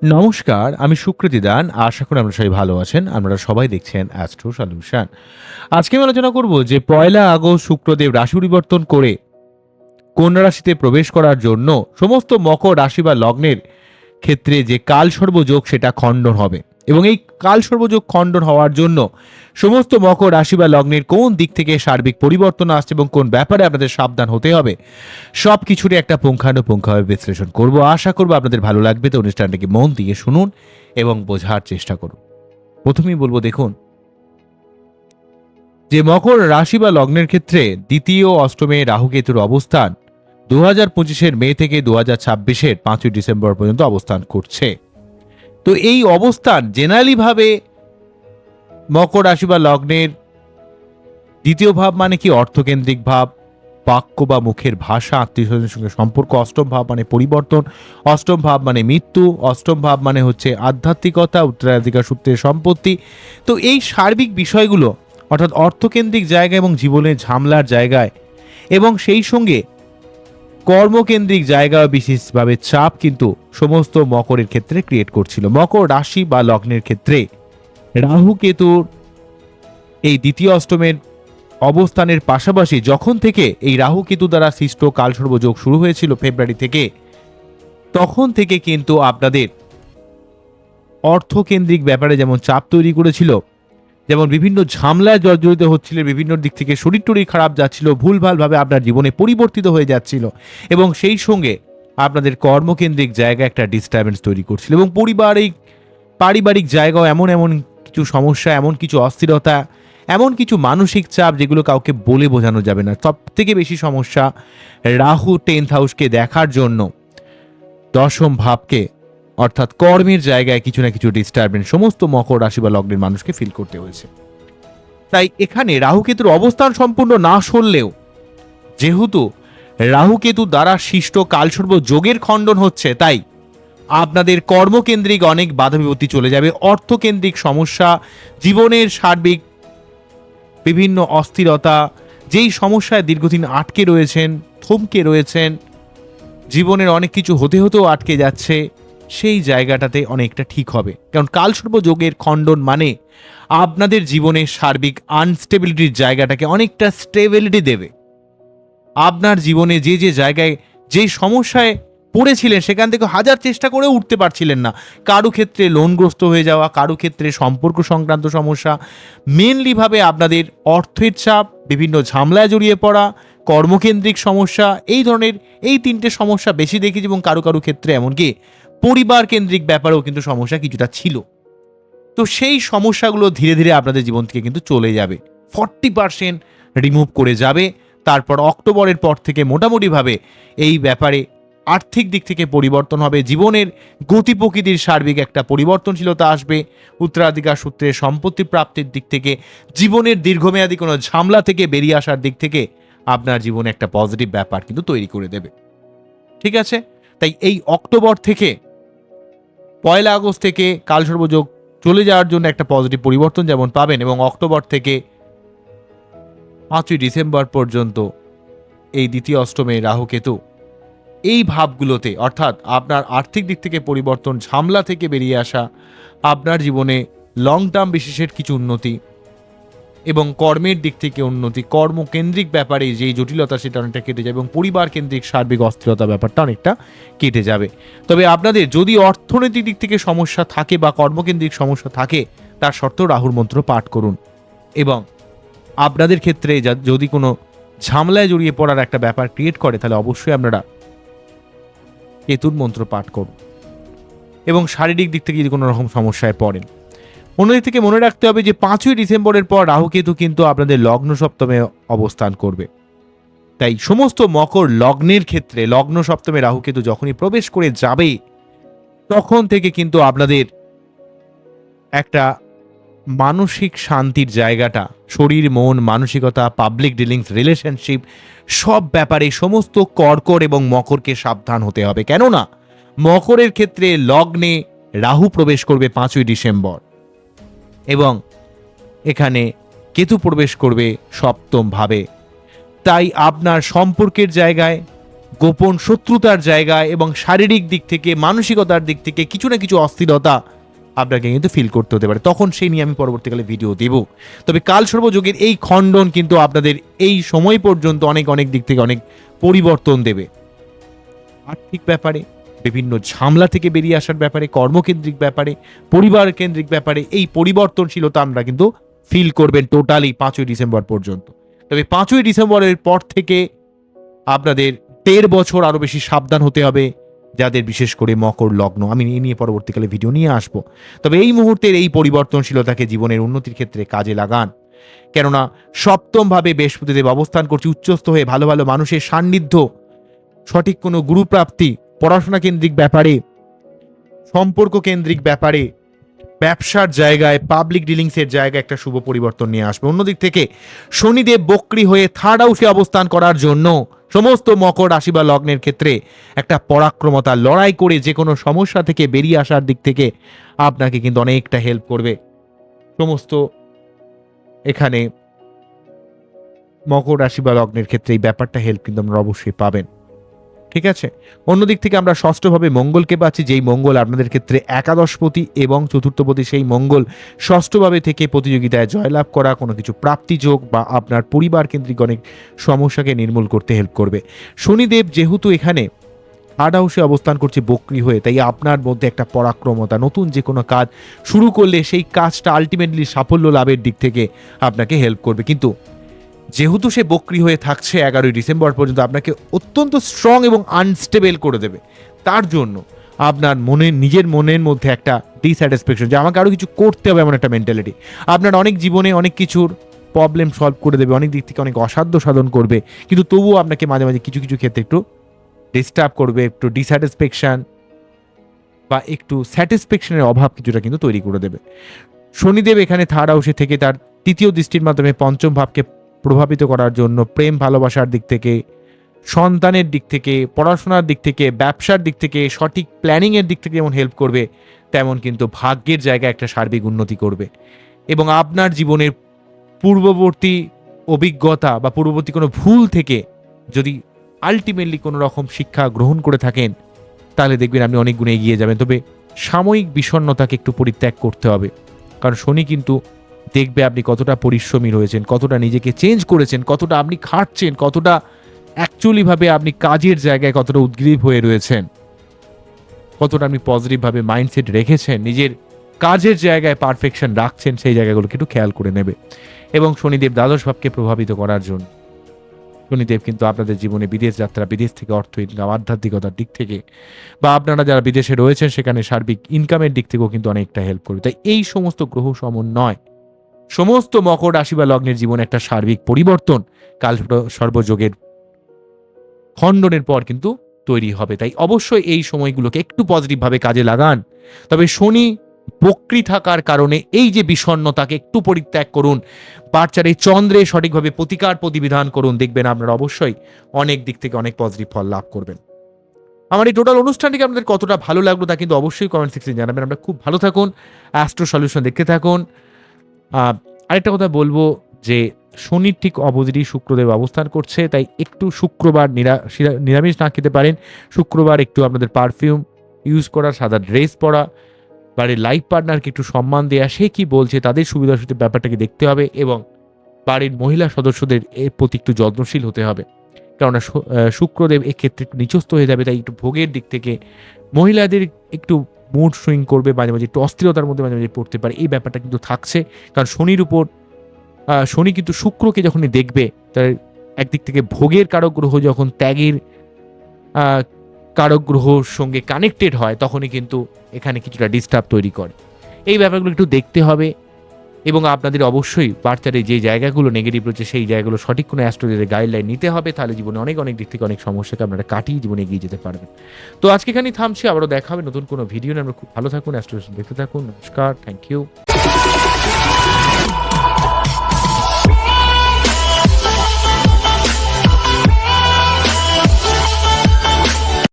নমস্কার, আমি সুকৃতি দান। আশা করি আপনারা সবাই ভালো আছেন। আপনারা সবাই দেখছেন অ্যাস্ট্রো সলিউশন। আজকে আমি আলোচনা করব যে পয়লা আগস্ট শুক্রদেব রাশি পরিবর্তন করে কন্যা রাশিতে প্রবেশ করার জন্য সমস্ত মকর রাশি বা লগ্নের ক্ষেত্রে যে কালসর্পযোগ সেটা খণ্ডন হবে এবং এই কালসর্পযোগ খণ্ডন হওয়ার জন্য সমস্ত মকর রাশি বা লগ্নের কোন দিক থেকে সার্বিক পরিবর্তন আসছে এবং কোন ব্যাপারে আপনাদের সাবধান হতে হবে সব কিছুরই একটা পুঙ্খানুপুঙ্খভাবে বিশ্লেষণ করব। আশা করব আপনাদের ভালো লাগবে, তো অনুষ্ঠানটাকে মন দিয়ে শুনুন এবং বোঝার চেষ্টা করুন। প্রথমেই বলবো, দেখুন যে মকর রাশি বা লগ্নের ক্ষেত্রে দ্বিতীয় অষ্টমে রাহু কেতুর অবস্থান 2025 মে থেকে 2026 5ই ডিসেম্বর পর্যন্ত অবস্থান করছে। তো এই অবস্থান জেনারেলি ভাবে মকর রাশি বা লগ্নের দ্বিতীয় ভাব মানে কি অর্থকেন্দ্রিক ভাব, বাক্য বা মুখের ভাষা, আত্মীয় স্বজনের সঙ্গে সম্পর্ক। অষ্টম ভাব মানে পরিবর্তন, অষ্টম ভাব মানে মৃত্যু, অষ্টম ভাব মানে হচ্ছে আধ্যাত্মিকতা, উত্তরাধিকার সূত্রে সম্পত্তি। তো এই সার্বিক বিষয়গুলো অর্থাৎ অর্থকেন্দ্রিক জায়গা এবং জীবনের ঝামেলার জায়গায় এবং সেই সঙ্গে কর্মকেন্দ্রিক জায়গা বিশেষভাবে চাপ কিন্তু সমস্ত মকরের ক্ষেত্রে ক্রিয়েট করছিল। মকর রাশি বা লগ্নের ক্ষেত্রে রাহু কেতুর এই দ্বিতীয় অষ্টমের অবস্থানের পাশাপাশি যখন থেকে এই রাহু কেতু দ্বারা সৃষ্ট কালসর্পযোগ শুরু হয়েছিল ফেব্রুয়ারি থেকে, তখন থেকে কিন্তু আপনাদের অর্থকেন্দ্রিক ব্যাপারে যেমন চাপ তৈরি করেছিল, যেমন বিভিন্ন ঝামেলায় জর্জরিত হচ্ছিল, বিভিন্ন দিক থেকে শরীর টরীর খারাপ যাচ্ছিল, ভুলভালভাবে আপনার জীবনে পরিবর্তিত হয়ে যাচ্ছিল এবং সেই সঙ্গে আপনাদের কর্মকেন্দ্রিক জায়গায় একটা ডিস্টারবেন্স তৈরি করছিল এবং পারিবারিক জায়গাও এমন এমন কিছু সমস্যা, এমন কিছু অস্থিরতা, এমন কিছু মানসিক চাপ যেগুলো কাউকে বলে বোঝানো যাবে না। সব থেকে বেশি সমস্যা রাহু 10th হাউসকে দেখার জন্য দশম ভাবকে অর্থাৎ কর্মের জায়গায় কিছু না কিছু ডিস্টারবেন্স সমস্ত মকর রাশি বা লগ্নের মানুষকে ফিল করতে হয়েছে। তাই এখানে রাহুকেতুর অবস্থান সম্পূর্ণ না সরলেও যেহেতু রাহুকেতু দ্বারা সৃষ্ট কালসর্প যোগের খণ্ডন হচ্ছে, তাই আপনাদের কর্মকেন্দ্রিক অনেক বাধা বিপত্তি চলে যাবে। অর্থকেন্দ্রিক সমস্যা, জীবনের সার্বিক বিভিন্ন অস্থিরতা, যেই সমস্যায় দীর্ঘদিন আটকে রয়েছেন, থমকে রয়েছেন, জীবনের অনেক কিছু হতে হতেও আটকে যাচ্ছে, সেই জায়গাটাতে অনেকটা ঠিক হবে। কারণ কালসর্প যোগের খণ্ডন মানে আপনাদের জীবনে সার্বিক আনস্টেবিলিটির জায়গাটাকে অনেকটা স্টেবিলিটি দেবে। আপনার জীবনে যে যে জায়গায় যেই সমস্যায় পড়েছিলেন সেখান থেকে হাজার চেষ্টা করে উঠতে পারছিলেন না, কারো ক্ষেত্রে লোনগ্রস্ত হয়ে যাওয়া, কারো ক্ষেত্রে সম্পর্ক সংক্রান্ত সমস্যা, মেনলিভাবে আপনাদের অর্থের চাপ, বিভিন্ন ঝামেলায় জড়িয়ে পড়া, কর্মকেন্দ্রিক সমস্যা, এই ধরনের এই তিনটে সমস্যা বেশি দেখেছি এবং কারো কারো ক্ষেত্রে এমনকি পরিবার কেন্দ্রিক ব্যাপারেও কিন্তু সমস্যা কিছুটা ছিল। তো সেই সমস্যাগুলো ধীরে ধীরে আপনাদের জীবন থেকে কিন্তু চলে যাবে, 40% রিমুভ করে যাবে। তারপর অক্টোবরের পর থেকে মোটামুটিভাবে এই ব্যাপারে আর্থিক দিক থেকে পরিবর্তন হবে, জীবনের গতি প্রকৃতির সার্বিক একটা পরিবর্তনশীলতা আসবে, উত্তরাধিকার সূত্রে সম্পত্তি প্রাপ্তির দিক থেকে, জীবনের দীর্ঘমেয়াদী কোনো ঝামেলা থেকে বেরিয়ে আসার দিক থেকে আপনার জীবনে একটা পজিটিভ ব্যাপার কিন্তু তৈরি করে দেবে। ঠিক আছে, তাই এই অক্টোবর থেকে পয়লা আগস্ট থেকে কালসর্পযোগ চলে যাওয়ার জন্য একটা পজিটিভ পরিবর্তন যেমন পাবেন এবং অক্টোবর থেকে 5ই ডিসেম্বর পর্যন্ত এই দ্বিতীয় অষ্টমে রাহু কেতু এই ভাবগুলোতে অর্থাৎ আপনার আর্থিক দিক থেকে পরিবর্তন, ঝামেলা থেকে বেরিয়ে আসা, আপনার জীবনে লং টার্ম বিশেষের কিছু উন্নতি এবং কর্মের দিক থেকে উন্নতি, কর্মকেন্দ্রিক ব্যাপারে যেই জটিলতা সেটা অনেকটা কেটে যাবে এবং পরিবার কেন্দ্রিক সার্বিক অস্থিরতা ব্যাপারটা অনেকটা কেটে যাবে। তবে আপনাদের যদি অর্থনৈতিক দিক থেকে সমস্যা থাকে বা কর্মকেন্দ্রিক সমস্যা থাকে, তার সত্ত্বেও রাহুর মন্ত্র পাঠ করুন এবং আপনাদের ক্ষেত্রে যদি কোনো ঝামেলায় জড়িয়ে পড়ার একটা ব্যাপার ক্রিয়েট করে তাহলে অবশ্যই আপনারা কেতুর মন্ত্র পাঠ করুন এবং শারীরিক দিক থেকে যদি কোনো রকম সমস্যায় পড়েন। অন্যদিক থেকে মনে রাখতে হবে যে 5ই ডিসেম্বরের পর রাহু কেতু কিন্তু আপনাদের লগ্ন সপ্তমে অবস্থান করবে। তাই সমস্ত মকর লগ্নের ক্ষেত্রে লগ্ন সপ্তমে রাহু কেতু যখনই প্রবেশ করে যাবে তখন থেকে কিন্তু আপনাদের একটা মানসিক শান্তির জায়গাটা, শরীর মন মানসিকতা, পাবলিক ডিলিংস, রিলেশনশিপ সব ব্যাপারে সমস্ত কর্কট এবং মকরকে সাবধান হতে হবে। কেননা মকরের ক্ষেত্রে লগ্নে রাহু প্রবেশ করবে 5ই ডিসেম্বর এবং এখানে কেতু প্রবেশ করবে সপ্তম ভাবে। তাই আপনার সম্পর্কের জায়গায় গোপন শত্রুতার জায়গায় এবং শারীরিক দিক থেকে মানসিকতার দিক থেকে কিছু না কিছু অস্থিরতা আপনাকে কিন্তু ফিল করতে হতে পারে। তখন সেই নিয়ে আমি পরবর্তীকালে ভিডিও দেব। তবে কালসর্পযোগের এই খণ্ডন কিন্তু আপনাদের এই সময় পর্যন্ত অনেক অনেক দিক থেকে অনেক পরিবর্তন দেবে। আর্থিক ব্যাপারে, বিভিন্ন ঝামেলা থেকে বেরিয়ে আসার ব্যাপারে, কর্মকেন্দ্রিক ব্যাপারে, পরিবার কেন্দ্রিক ব্যাপারে এই পরিবর্তনশীলতা আমরা কিন্তু ফিল করবেন টোটালি 5ই ডিসেম্বর পর্যন্ত। তবে 5ই ডিসেম্বরের পর থেকে আপনাদের 1.5 বছর আরো বেশি সাবধান হতে হবে, যাদের বিশেষ করে মকর লগ্ন। আমি এই নিয়ে পরবর্তীকালে ভিডিও নিয়ে আসবো। তবে এই মুহূর্তের এই পরিবর্তনশীলতাকে জীবনের উন্নতির ক্ষেত্রে কাজে লাগান, কেননা সপ্তম ভাবে বৃহস্পতিদেব অবস্থান করছে উচ্চস্থ হয়ে। ভালো ভালো মানুষের সান্নিধ্য, সঠিক কোনো গুরুপ্রাপ্তি, পড়াশোনা কেন্দ্রিক ব্যাপারে, সম্পর্ক কেন্দ্রিক ব্যাপারে, ব্যবসার জায়গায়, পাবলিক ডিলিংসের জায়গায় একটা শুভ পরিবর্তন নিয়ে আসবে। অন্যদিক থেকে শনিদেব বক্রী হয়ে 3rd হাউসে অবস্থান করার জন্য সমস্ত মকর রাশি বা লগ্নের ক্ষেত্রে একটা পরাক্রমতা, লড়াই করে যে কোনো সমস্যা থেকে বেরিয়ে আসার দিক থেকে আপনাকে কিন্তু অনেকটা হেল্প করবে। সমস্ত এখানে মকর রাশি বা লগ্নের ক্ষেত্রে এই ব্যাপারটা হেল্প কিন্তু আমরা অবশ্যই পাবেন। ঠিক আছে। অন্যদিক থেকে আমরা ষষ্ঠভাবে মঙ্গলকে পাচ্ছি, যেই মঙ্গল আপনাদের ক্ষেত্রে একাদশপতি এবং চতুর্থপতি। সেই মঙ্গল ষষ্ঠভাবে থেকে প্রতিযোগিতায় জয়লাভ করা, কোনো কিছু প্রাপ্তিযোগ বা আপনার পরিবার কেন্দ্রিক অনেক সমস্যাকে নির্মূল করতে হেল্প করবে। শনিদেব যেহেতু এখানে 3rd হাউসে অবস্থান করছে বক্রী হয়ে, তাই আপনার মধ্যে একটা পরাক্রমতা, নতুন যে কোনো কাজ শুরু করলে সেই কাজটা আলটিমেটলি সাফল্য লাভের দিক থেকে আপনাকে হেল্প করবে। কিন্তু যেহেতু সে বক্রী হয়ে থাকছে 11ই ডিসেম্বর পর্যন্ত, আপনাকে অত্যন্ত স্ট্রং এবং আনস্টেবল করে দেবে। তার জন্য আপনার নিজের মনের মধ্যে একটা ডিস্যাটিসফ্যাকশন, যে আমাকে আরও কিছু করতে হবে, এমন একটা মেন্টালিটি আপনার অনেক জীবনে অনেক কিছুর প্রবলেম সলভ করে দেবে, অনেক দিক থেকে অনেক অসাধ্য সাধন করবে। কিন্তু তবুও আপনাকে মাঝে মাঝে কিছু কিছু ক্ষেত্রে একটু ডিস্টার্ব করবে, একটু ডিস্যাটিসফ্যাকশন বা একটু স্যাটিসফ্যাকশনের অভাব কিছুটা কিন্তু তৈরি করে দেবে। শনিদেব এখানে 3rd হাউসে থেকে তার 3য় দৃষ্টির মাধ্যমে 5ম ভাবকে প্রভাবিত করার জন্য প্রেম ভালোবাসার দিক থেকে, সন্তানের দিক থেকে, পড়াশোনার দিক থেকে, ব্যবসার দিক থেকে, সঠিক প্ল্যানিংয়ের দিক থেকে যেমন হেল্প করবে, তেমন কিন্তু ভাগ্যের জায়গায় একটা সার্বিক উন্নতি করবে। এবং আপনার জীবনের পূর্ববর্তী অভিজ্ঞতা বা পূর্ববর্তী কোনো ভুল থেকে যদি আলটিমেটলি কোনো রকম শিক্ষা গ্রহণ করে থাকেন, তাহলে দেখবেন আপনি অনেক গুণে এগিয়ে যাবেন। তবে সাময়িক বিষণ্ণতাকে একটু পরিত্যাগ করতে হবে, কারণ শনি কিন্তু দেখবে আপনি কতটা পরিশ্রমী রয়েছেন, কতটা নিজেকে চেঞ্জ করেছেন, কতটা আপনি খাটছেন, কতটা অ্যাকচুয়ালিভাবে আপনি কাজের জায়গায় কতটা উদ্গ্রীব হয়ে রয়েছেন, কতটা আপনি পজিটিভভাবে মাইন্ডসেট রেখেছেন, নিজের কাজের জায়গায় পারফেকশন রাখছেন, সেই জায়গাগুলোকে একটু খেয়াল করে নেবে। এবং শনিদেব 12 ভাবকে প্রভাবিত করার জন্য শনিদেব কিন্তু আপনাদের জীবনে বিদেশ যাত্রা, বিদেশ থেকে অর্থ ইনকাম, আধ্যাত্মিকতার দিক থেকে, বা আপনারা যারা বিদেশে রয়েছেন সেখানে সার্বিক ইনকামের দিক থেকেও কিন্তু অনেকটা হেল্প করবে। তাই এই সমস্ত গ্রহ সমন্বয় সমস্ত মকর রাশি বা লগ্নের জীবনে একটা সার্বিক পরিবর্তন কাল সর্বযোগের খণ্ডনের পর কিন্তু তৈরি হবে। তাই অবশ্যই এই সময়গুলোকে একটু পজিটিভভাবে কাজে লাগান। তবে শনি বক্রী থাকার কারণে এই যে বিষণ্ণতাকে একটু পরিত্যাগ করুন, বাচ্চার এই চন্দ্রে সঠিকভাবে প্রতিকার প্রতিবিধান করুন, দেখবেন আপনারা অবশ্যই অনেক দিক থেকে অনেক পজিটিভ ফল লাভ করবেন। আমার এই টোটাল অনুষ্ঠানটিকে আপনাদের কতটা ভালো লাগলো তা কিন্তু অবশ্যই কমেন্ট সেকশনে জানাবেন। আমরা খুব ভালো থাকুন, অ্যাস্ট্রো সলিউশন দেখতে থাকুন। আরেকটা কথা বলবো যে শনির ঠিক অপোজিটই শুক্রদেব অবস্থান করছে, তাই একটু শুক্রবার নিরামিষ না খেতে পারেন। শুক্রবার একটু আপনাদের পারফিউম ইউজ করা, সাদা ড্রেস পরা, বাড়ির লাইফ পার্টনারকে একটু সম্মান দেওয়া, সে কি বলছে তাদের সুবিধা সুবিধা ব্যাপারটাকে দেখতে হবে, এবং বাড়ির মহিলা সদস্যদের এর প্রতি একটু যত্নশীল হতে হবে, কেননা শুক্রদেব এক্ষেত্রে একটু নিচস্থ হয়ে যাবে। তাই একটু ভোগের দিক থেকে মহিলাদের একটু মুড সুইং করবে, মাঝে মাঝে একটু অস্থিরতার মধ্যে মাঝে মাঝে পড়তে পারে, এই ব্যাপারটা কিন্তু থাকছে। কারণ শনির উপর শনি কিন্তু শুক্রকে যখনই দেখবে, তার একদিক থেকে ভোগের কারক গ্রহ যখন ত্যাগের কারক গ্রহর সঙ্গে কানেক্টেড হয়, তখনই কিন্তু এখানে কিছুটা ডিস্টার্ব তৈরি করে। এই ব্যাপারগুলো একটু দেখতে হবে, এবং আপনাদের অবশ্যই বার্তারে যে জায়গাগুলো নেগেটিভ রয়েছে সেই জায়গাগুলো সঠিক কোনো অ্যাস্ট্রোলজির গাইডলাইন নিতে হবে, তাহলে জীবনে অনেক অনেক দিক থেকে অনেক সমস্যাকে আপনারা কাটিয়ে জীবনে এগিয়ে যেতে পারবেন। তো আজকে এখানেই থামছি, আবারও দেখা হবে নতুন কোনো ভিডিও নিয়ে। আমরা খুব ভালো থাকুন, অ্যাস্ট্রোলজি দেখতে থাকুন। নমস্কার, থ্যাংক ইউ।